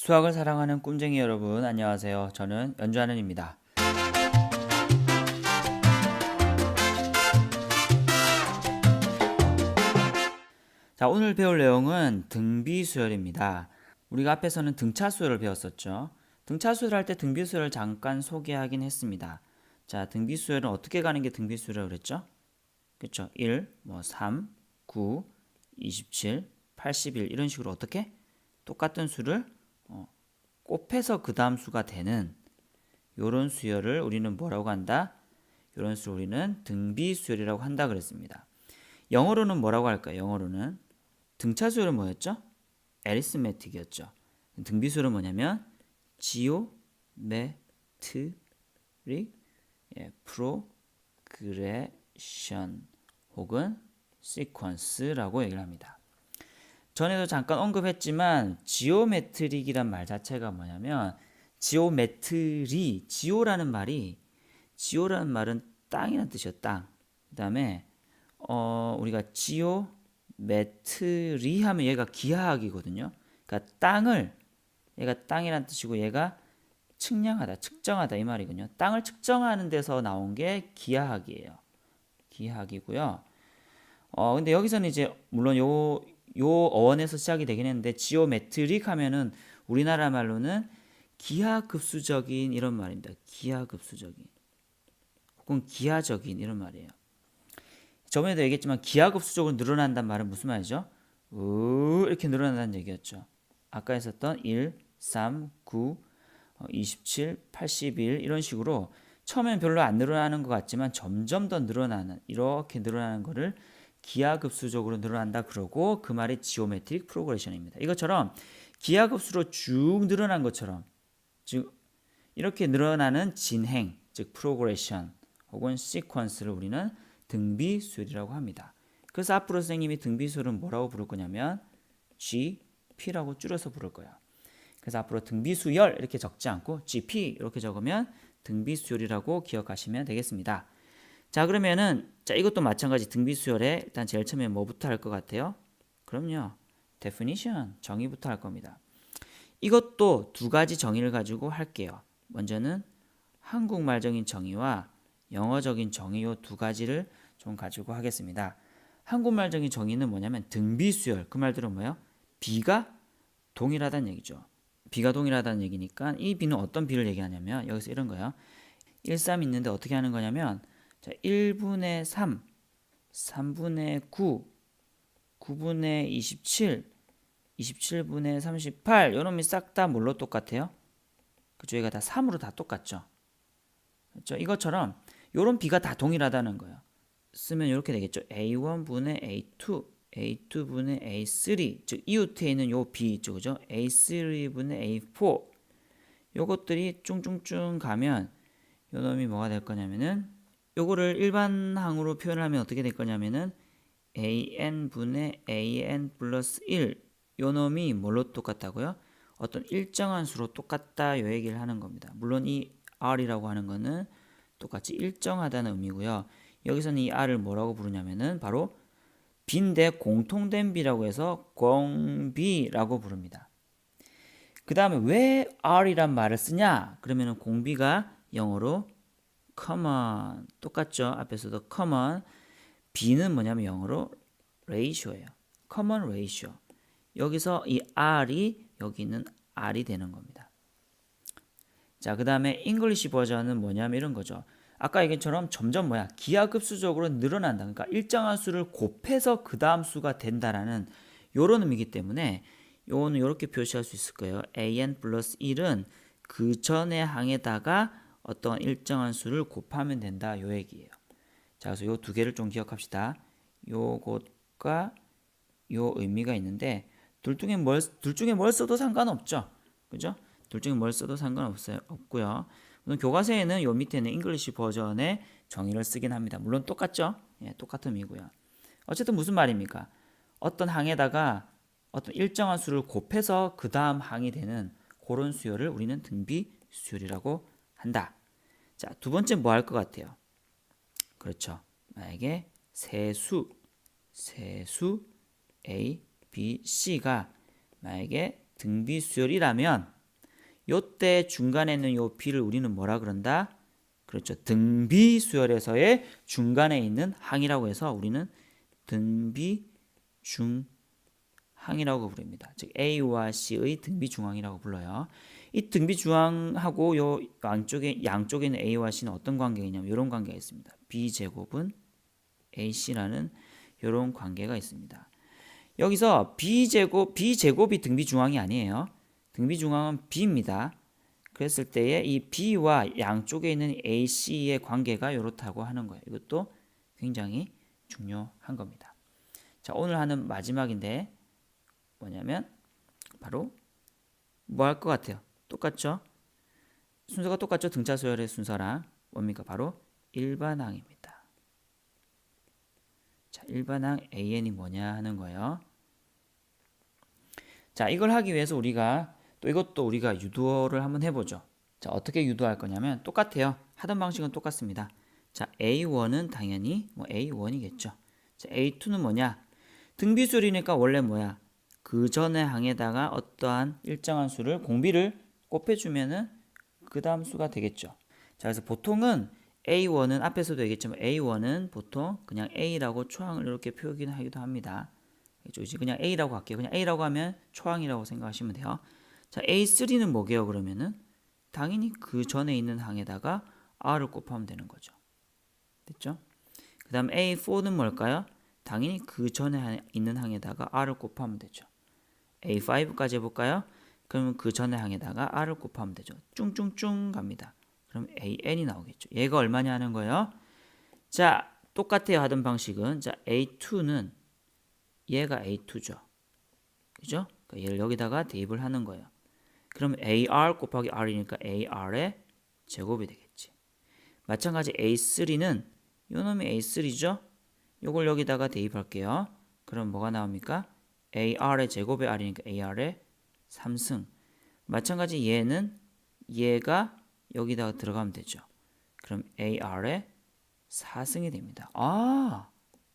수학을 사랑하는 꿈쟁이 여러분, 안녕하세요. 저는 연주하는입니다. 자, 오늘 배울 내용은 등비수열입니다. 우리가 앞에서는 등차수열을 배웠었죠. 등차수열 할 때 등비수열을 잠깐 소개하긴 했습니다. 자, 등비수열은 어떻게 가는 게 등비수열이라고 그랬죠? 그렇죠. 1, 3, 9, 27, 81 이런 식으로 어떻게? 똑같은 수를 곱해서 그 다음 수가 되는 요런 수열을 우리는 뭐라고 한다? 요런 수를 우리는 등비수열이라고 한다 그랬습니다. 영어로는 뭐라고 할까요? 영어로는 등차수열은 뭐였죠? arithmetic이었죠. 등비수열은 뭐냐면 geometric progression 혹은 sequence라고 얘기를 합니다. 전에도 잠깐 언급했지만 지오메트릭이란 말 자체가 뭐냐면 지오메트리, 지오라는 말은 땅이라는 뜻이에요. 땅. 그다음에 우리가 지오메트리 하면 얘가 기하학이거든요. 그러니까 얘가 땅이라는 뜻이고 얘가 측량하다, 측정하다 이 말이군요. 땅을 측정하는 데서 나온 게 기하학이에요. 기하학이고요. 근데 여기서는 이제 물론 요 어원에서 시작이 되긴 했는데 지오메트릭 하면은 우리나라 말로는 기하급수적인 이런 말입니다. 기하급수적인 혹은 기하적인 이런 말이에요. 저번에도 얘기했지만 기하급수적으로 늘어난다는 말은 무슨 말이죠? 이렇게 늘어난다는 얘기였죠. 아까 했었던 1, 3, 9, 27, 81 이런 식으로 처음엔 별로 안 늘어나는 것 같지만 점점 더 늘어나는 이렇게 늘어나는 거를 기하급수적으로 늘어난다 그러고 그 말이 지오메트릭 프로그레션입니다. 이것처럼 기하급수로 쭉 늘어난 것처럼 즉 이렇게 늘어나는 진행 즉 프로그레션 혹은 시퀀스를 우리는 등비수열이라고 합니다. 그래서 앞으로 선생님이 등비수열은 뭐라고 부를 거냐면 GP라고 줄여서 부를 거예요. 그래서 앞으로 등비수열 이렇게 적지 않고 GP 이렇게 적으면 등비수열이라고 기억하시면 되겠습니다. 자, 그러면은 이것도 마찬가지 등비수열에 일단 제일 처음에 뭐부터 할 것 같아요? 그럼요. definition, 정의부터 할 겁니다. 이것도 두 가지 정의를 가지고 할게요. 먼저는 한국말적인 정의와 영어적인 정의 요 두 가지를 좀 가지고 하겠습니다. 한국말적인 정의는 뭐냐면 등비수열, 그 말들은 뭐예요? 비가 동일하다는 얘기죠. 비가 동일하다는 얘기니까 이 비는 어떤 비를 얘기하냐면 여기서 이런 거예요. 1, 3 있는데 어떻게 하는 거냐면 자, 1분의 3, 3분의 9, 9분의 27, 27분의 38 요놈이 싹 다 뭘로 똑같아요? 그죠? 얘가 다 3으로 다 똑같죠. 그렇죠? 이것처럼 요런 비가 다 동일하다는 거예요. 쓰면 이렇게 되겠죠. A1분의 A2, A2분의 A3 즉 이웃에 있는 요 B 있죠. 그죠? A3분의 A4 요것들이 쭝쭝쭝 가면 요놈이 뭐가 될 거냐면은 요거를 일반항으로 표현하면 어떻게 될 거냐면은 an분의 an 플러스 1 요놈이 뭘로 똑같다고요? 어떤 일정한 수로 똑같다 요 얘기를 하는 겁니다. 물론 이 r이라고 하는 거는 똑같이 일정하다는 의미고요. 여기서는 이 r을 뭐라고 부르냐면은 바로 비인데 공통된 비라고 해서 공비라고 부릅니다. 그 다음에 왜 r이란 말을 쓰냐? 그러면은 공비가 영어로 common 똑같죠. 앞에서도 common b는 뭐냐면 영어로 ratio예요. common ratio. 여기서 이 r이 여기는 r이 되는 겁니다. 자, 그 다음에 English 버전은 뭐냐면 이런 거죠. 아까 얘기처럼 점점 기하급수적으로 늘어난다. 그러니까 일정한 수를 곱해서 그 다음 수가 된다라는 요런 의미이기 때문에 요거는 이렇게 표시할 수 있을 거예요. an 플러스 1은 그 전의 항에다가 어떤 일정한 수를 곱하면 된다 요 얘기예요. 자, 그래서 요 두 개를 좀 기억합시다. 요것과 요 의미가 있는데 둘 중에 뭘 써도 상관없죠. 그죠? 둘 중에 뭘 써도 없고요. 물론 교과서에는 요 밑에는 잉글리시 버전의 정의를 쓰긴 합니다. 물론 똑같죠? 예, 똑같은 의미고요. 어쨌든 무슨 말입니까? 어떤 항에다가 어떤 일정한 수를 곱해서 그 다음 항이 되는 그런 수열을 우리는 등비 수열이라고 한다. 자, 두 번째 뭐 할 것 같아요? 그렇죠. 만약에 세수 A, B, C가 만약에 등비 수열이라면 요때 중간에 있는 요 b를 우리는 뭐라 그런다? 그렇죠. 등비 수열에서의 중간에 있는 항이라고 해서 우리는 등비 중항이라고 부릅니다. 즉 A와 C의 등비 중항이라고 불러요. 이 등비 중항하고 요 양쪽에 있는 A와 C는 어떤 관계가 있냐면 이런 관계가 있습니다. B 제곱은 AC라는 이런 관계가 있습니다. 여기서 B제곱이 등비 중항이 아니에요. 등비 중항은 B입니다. 그랬을 때에 이 B와 양쪽에 있는 AC의 관계가 이렇다고 하는 거예요. 이것도 굉장히 중요한 겁니다. 자, 오늘 하는 마지막인데 뭐냐면 바로 뭐 할 것 같아요? 똑같죠? 순서가 똑같죠? 등차 수열의 순서랑 뭡니까? 바로 일반항입니다. 자, 일반항 AN이 뭐냐 하는 거예요. 자, 이걸 하기 위해서 우리가 또 이것도 우리가 유도를 한번 해보죠. 자, 어떻게 유도할 거냐면 똑같아요. 하던 방식은 똑같습니다. 자, A1은 당연히 뭐 A1이겠죠. 자, A2는 뭐냐? 등비수열이니까 원래 뭐야? 그 전의 항에다가 어떠한 일정한 수를 공비를 곱해주면은 그 다음 수가 되겠죠. 자, 그래서 보통은 A1은 앞에서도 얘기했지만 A1은 보통 그냥 A라고 초항을 이렇게 표기하기도 합니다. 이제 그냥 A라고 할게요. 그냥 A라고 하면 초항이라고 생각하시면 돼요. 자, A3는 뭐게요? 그러면은 당연히 그 전에 있는 항에다가 R을 곱하면 되는 거죠. 됐죠? 그 다음 A4는 뭘까요? 당연히 그 전에 있는 항에다가 R을 곱하면 되죠. A5까지 해볼까요? 그러면 그 전에 항에다가 R을 곱하면 되죠. 쭝쭝쭝 갑니다. 그럼 AN이 나오겠죠. 얘가 얼마냐 하는 거예요? 자, 똑같아요. 하던 방식은. 자, A2는 얘가 A2죠. 그죠? 그러니까 얘를 여기다가 대입을 하는 거예요. 그럼 AR 곱하기 R이니까 AR의 제곱이 되겠지. 마찬가지 A3는 요놈이 A3죠? 요걸 여기다가 대입할게요. 그럼 뭐가 나옵니까? AR의 제곱의 R이니까 AR의 3승. 마찬가지 얘가 여기다가 들어가면 되죠. 그럼 AR의 4승이 됩니다. 아,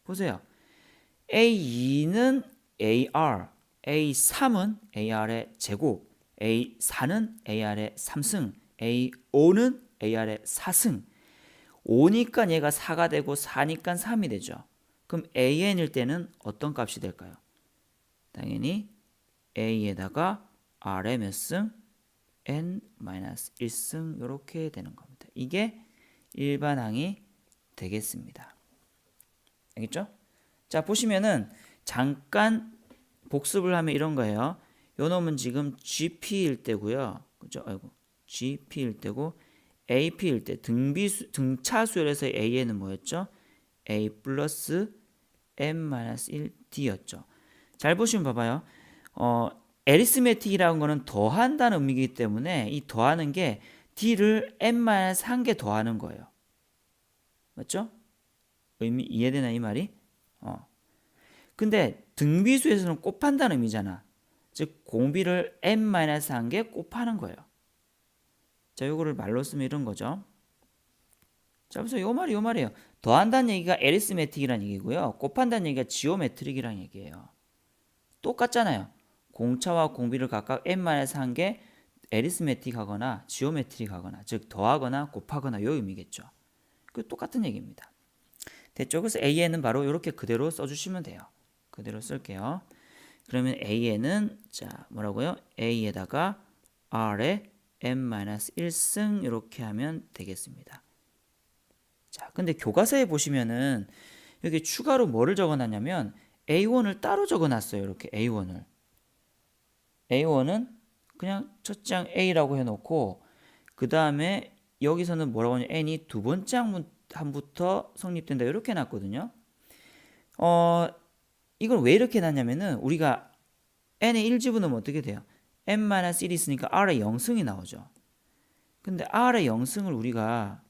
보세요. A2는 AR, A3은 AR의 제곱, A4는 AR의 3승, A5는 AR의 4승. 5니까 얘가 4가 되고 4니까 3이 되죠. 그럼 AN일 때는 어떤 값이 될까요? 당연히 A에다가 R의 몇 승? N-1승 이렇게 되는 겁니다. 이게 일반항이 되겠습니다. 알겠죠? 자, 보시면은 잠깐 복습을 하면 이런 거예요. 요 놈은 지금 GP일 때고요. 그죠? 아이고. GP일 때고 AP일 때 등차 수열에서의 AN은 뭐였죠? A 플러스 M-1D였죠. 잘 보시면 봐봐요. 에리스메틱이라는 거는 더한다는 의미이기 때문에 이 더하는 게 D를 M-1개 더하는 거예요. 맞죠? 의미 이해되나 이 말이? 근데 등비수에서는 곱한다는 의미잖아. 즉 공비를 M-1개 곱하는 거예요. 자, 요거를 말로 쓰면 이런 거죠. 자, 그래서 요 말이에요. 더한다는 얘기가 에리스메틱이라는 얘기고요. 곱한다는 얘기가 지오메트릭이라는 얘기예요. 똑같잖아요. 공차와 공비를 각각 M-1개 에리스메틱 하거나 지오메트릭 하거나 즉 더하거나 곱하거나 요 의미겠죠. 그 똑같은 얘기입니다. 됐죠? 그래서 AN은 바로 이렇게 그대로 써주시면 돼요. 그대로 쓸게요. 그러면 AN은 자 뭐라고요? A에다가 R에 M-1승 이렇게 하면 되겠습니다. 자, 근데 교과서에 보시면은 여기 추가로 뭐를 적어놨냐면 A1을 따로 적어놨어요. 이렇게 A1은 그냥 첫째 항 A라고 해놓고 그 다음에 여기서는 뭐라고 하냐 N이 두 번째 항부터 성립된다 이렇게 해놨거든요. 이걸 왜 이렇게 해놨냐면은 우리가 N의 1지분은 어떻게 돼요? N-1이 있으니까 R의 0승이 나오죠. 근데 R의 0승을 우리가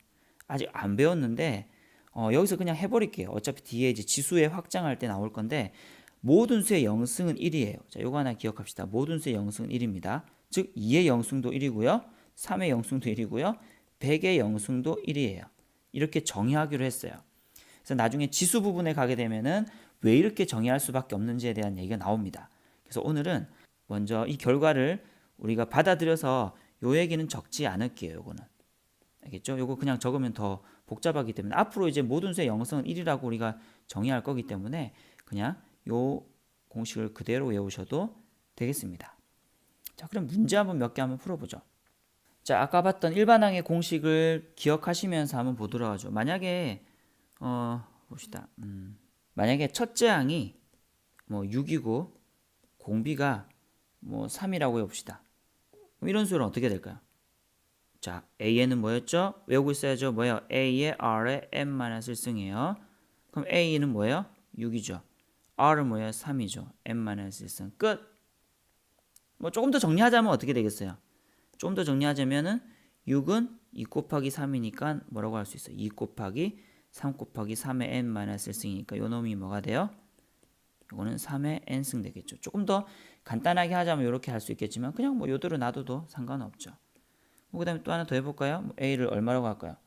아직 안 배웠는데 여기서 그냥 해버릴게요. 어차피 뒤에 이제 지수에 확장할 때 나올 건데 모든 수의 0승은 1이에요. 자, 요거 하나 기억합시다. 모든 수의 0승은 1입니다. 즉 2의 0승도 1이고요. 3의 0승도 1이고요. 100의 0승도 1이에요. 이렇게 정의하기로 했어요. 그래서 나중에 지수 부분에 가게 되면은 왜 이렇게 정의할 수밖에 없는지에 대한 얘기가 나옵니다. 그래서 오늘은 먼저 이 결과를 우리가 받아들여서 요 얘기는 적지 않을게요. 요거는. 알겠죠? 요거 그냥 적으면 더 복잡하기 때문에 앞으로 이제 모든 수의 영성은 1이라고 우리가 정의할 거기 때문에 그냥 요 공식을 그대로 외우셔도 되겠습니다. 자, 그럼 문제 한번 몇 개 한번 풀어보죠. 자, 아까 봤던 일반항의 공식을 기억하시면서 한번 보도록 하죠. 만약에 봅시다. 만약에 첫째 항이 뭐 6이고 공비가 뭐 3이라고 해봅시다. 그럼 이런 수열은 어떻게 될까요? 자, A는 뭐였죠? 외우고 있어야죠. 뭐예요? A의 R의 n-1승이에요. 그럼 A는 뭐예요? 6이죠. R은 뭐예요? 3이죠. n-1승. 끝. 뭐 조금 더 정리하자면 어떻게 되겠어요? 좀 더 정리하자면은 6은 2 곱하기 3이니까 뭐라고 할 수 있어요? 2 곱하기 3 곱하기 3의 n-1승이니까 요 놈이 뭐가 돼요? 이거는 3의 n승 되겠죠. 조금 더 간단하게 하자면 이렇게 할 수 있겠지만 그냥 뭐 요대로 놔둬도 상관없죠. 그 다음에 또 하나 더 해볼까요? 뭐 A를 얼마라고 할까요?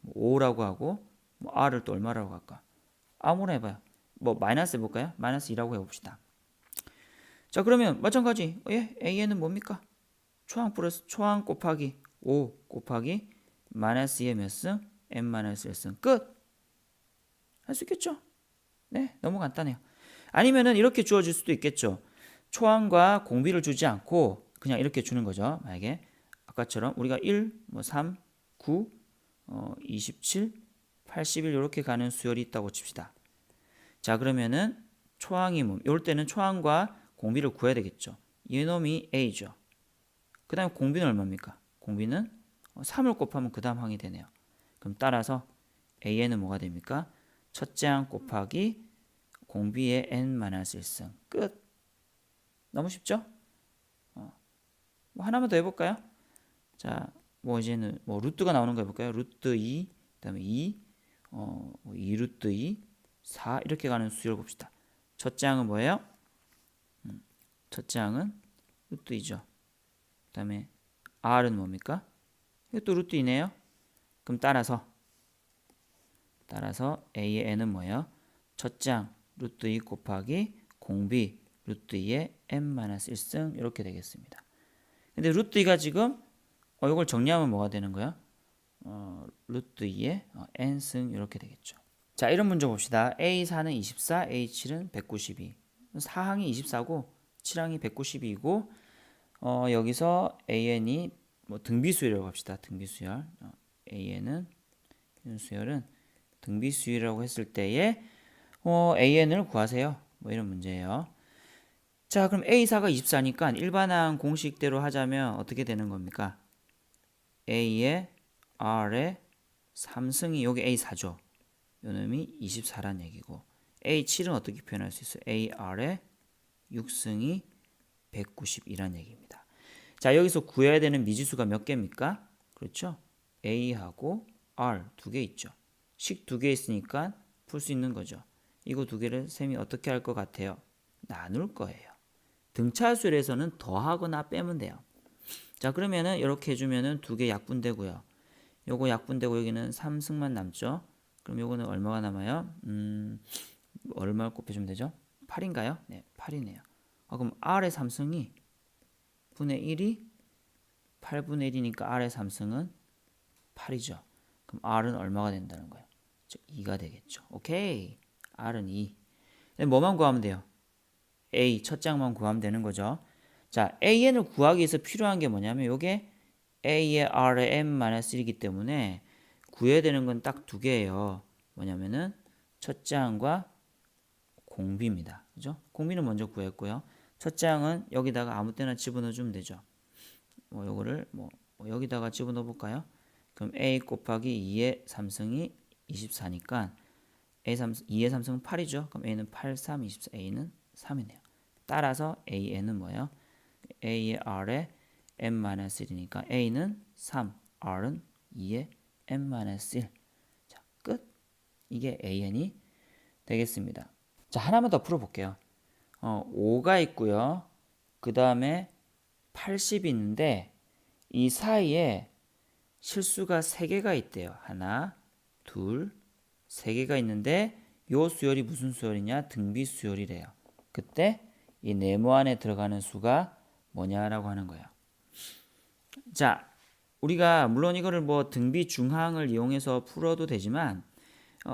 뭐 5라고 하고 뭐 R을 또 얼마라고 할까? 아무나 해봐요. 뭐 마이너스 해볼까요? 마이너스 2라고 해봅시다. 자, 그러면 마찬가지 AN은 뭡니까? 초항 플러스 초항 곱하기 5 곱하기 마이너스 2의 몇 승? n-1승. 끝! 할 수 있겠죠? 네, 너무 간단해요. 아니면은 이렇게 주어질 수도 있겠죠. 초항과 공비를 주지 않고 그냥 이렇게 주는 거죠. 만약에 아까처럼 우리가 1, 뭐 3, 9, 27, 81 이렇게 가는 수열이 있다고 칩시다. 자, 그러면은 초항이 뭐 이럴 때는 초항과 공비를 구해야 되겠죠. 이놈이 A죠. 그 다음에 공비는 얼마입니까? 공비는 3을 곱하면 그 다음 항이 되네요. 그럼 따라서 AN은 뭐가 됩니까? 첫째 항 곱하기 공비의 n-1승. 끝. 너무 쉽죠? 뭐 하나만 더 해볼까요? 자, 뭐 이제는 뭐 루트가 나오는 거 해볼까요? 루트 2, 그다음에 2, 2 루트 2, 4 이렇게 가는 수열 봅시다. 첫째 항은 뭐예요? 첫째 항은 루트 2죠. 그다음에 R은 뭡니까? 이것도 루트 2네요. 그럼 따라서 A의 n은 뭐예요? 첫째 항 루트 2 곱하기 공비 루트 2의 n-1승 이렇게 되겠습니다. 근데 루트 2가 지금 이걸 정리하면 뭐가 되는 거야? 루트 2의 n승 이렇게 되겠죠. 자, 이런 문제 봅시다. A4는 24, A7은 192. 4항이 24고 7항이 192이고 여기서 AN이 뭐 등비수열이라고 합시다. 등비수열. AN은 이런 수열은 등비수열이라고 했을 때에 AN을 구하세요. 뭐 이런 문제예요. 자, 그럼 A4가 24니까 일반항 공식대로 하자면 어떻게 되는 겁니까? A의 R의 3승이 여기 A4죠. 요 놈이 24란 얘기고 A7은 어떻게 표현할 수 있어요? AR의 6승이 192란 얘기입니다. 자, 여기서 구해야 되는 미지수가 몇 개입니까? 그렇죠? A하고 R 두 개 있죠. 식 두 개 있으니까 풀 수 있는 거죠. 이거 두 개를 쌤이 어떻게 할 것 같아요? 나눌 거예요. 등차수열에서는 더하거나 빼면 돼요. 자, 그러면은 이렇게 해주면은 두 개 약분되고요. 요거 약분되고 여기는 3승만 남죠. 그럼 요거는 얼마가 남아요? 얼마 곱해주면 되죠? 8인가요? 네, 8이네요. 그럼 R의 3승이 분의 1이 8분의 1이니까 R의 3승은 8이죠. 그럼 R은 얼마가 된다는 거예요? 즉 2가 되겠죠. 오케이. R은 2. 뭐만 구하면 돼요? A 첫 장만 구하면 되는 거죠. 자, AN을 구하기 위해서 필요한 게 뭐냐면 요게 A의 R의 n-1이기 때문에 구해야 되는 건 딱 두 개예요. 뭐냐면은 첫째 항과 공비입니다. 그죠? 공비는 먼저 구했고요. 첫째 항은 여기다가 아무 때나 집어넣어 주면 되죠. 뭐 요거를 뭐 여기다가 집어넣어 볼까요? 그럼 A 곱하기 2의 3승이 24니까 A3, 2의 3승은 8이죠. 그럼 A는 8, 3, 24. A는 3이네요. 따라서 AN은 뭐예요? A의 R의 n-1이니까 A는 3, R은 2의 n-1. 자, 끝. 이게 AN이 되겠습니다. 자, 하나만 더 풀어볼게요. 5가 있고요. 그 다음에 80이 있는데 이 사이에 실수가 3개가 있대요. 하나, 둘, 3개가 있는데 요 수열이 무슨 수열이냐? 등비 수열이래요. 그때 이 네모 안에 들어가는 수가 뭐냐라고 하는 거예요. 자, 우리가 물론 이거를 뭐 등비 중항을 이용해서 풀어도 되지만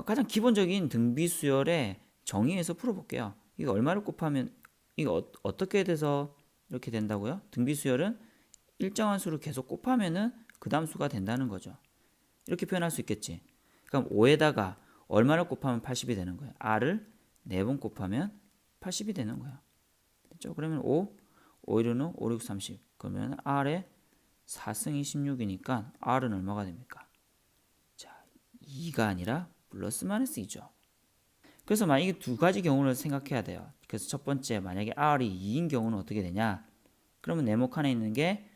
가장 기본적인 등비 수열의 정의에서 풀어볼게요. 이거 얼마를 곱하면 이거 어떻게 돼서 이렇게 된다고요? 등비 수열은 일정한 수를 계속 곱하면은 그 다음 수가 된다는 거죠. 이렇게 표현할 수 있겠지. 그럼 5에다가 얼마를 곱하면 80이 되는 거예요? r을 4번 곱하면 80이 되는 거예요. 됐죠? 그러면 5, 5 1은 5, 6, 30. 그러면 r에 4승이 16이니까 r은 얼마가 됩니까? 자, 2가 아니라 플러스 마이너스 2죠. 그래서 만약에 두 가지 경우를 생각해야 돼요. 그래서 첫 번째, 만약에 r이 2인 경우는 어떻게 되냐? 그러면 네모 칸에 있는 게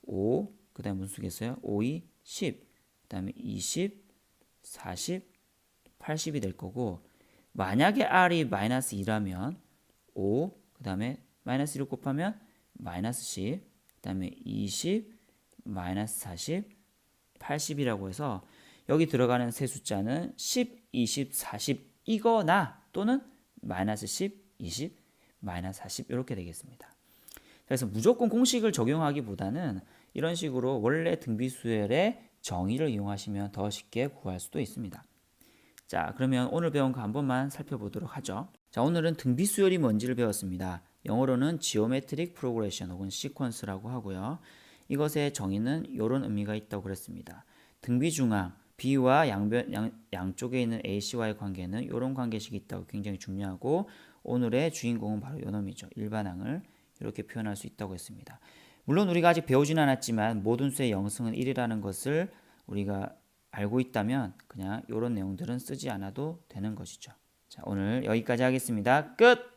5, 그 다음에 무슨 수겠어요? 5, 2, 10, 그 다음에 20, 40, 80이 될 거고, 만약에 r이 마이너스 2라면 5, 그 다음에 마이너스 1을 곱하면 마이너스 10, 그 다음에 20, 마이너스 40, 80이라고 해서 여기 들어가는 세 숫자는 10, 20, 40이거나 또는 마이너스 10, 20, 마이너스 40 이렇게 되겠습니다. 그래서 무조건 공식을 적용하기보다는 이런 식으로 원래 등비수열의 정의를 이용하시면 더 쉽게 구할 수도 있습니다. 자, 그러면 오늘 배운 거 한 번만 살펴보도록 하죠. 자, 오늘은 등비수열이 뭔지를 배웠습니다. 영어로는 Geometric Progression 혹은 Sequence라고 하고요. 이것의 정의는 이런 의미가 있다고 그랬습니다. 등비중앙, B와 양쪽에 있는 AC와의 관계는 이런 관계식이 있다고 굉장히 중요하고, 오늘의 주인공은 바로 이놈이죠. 일반항을 이렇게 표현할 수 있다고 했습니다. 물론 우리가 아직 배우진 않았지만 모든 수의 영승은 1이라는 것을 우리가 알고 있다면 그냥 이런 내용들은 쓰지 않아도 되는 것이죠. 자, 오늘 여기까지 하겠습니다. 끝!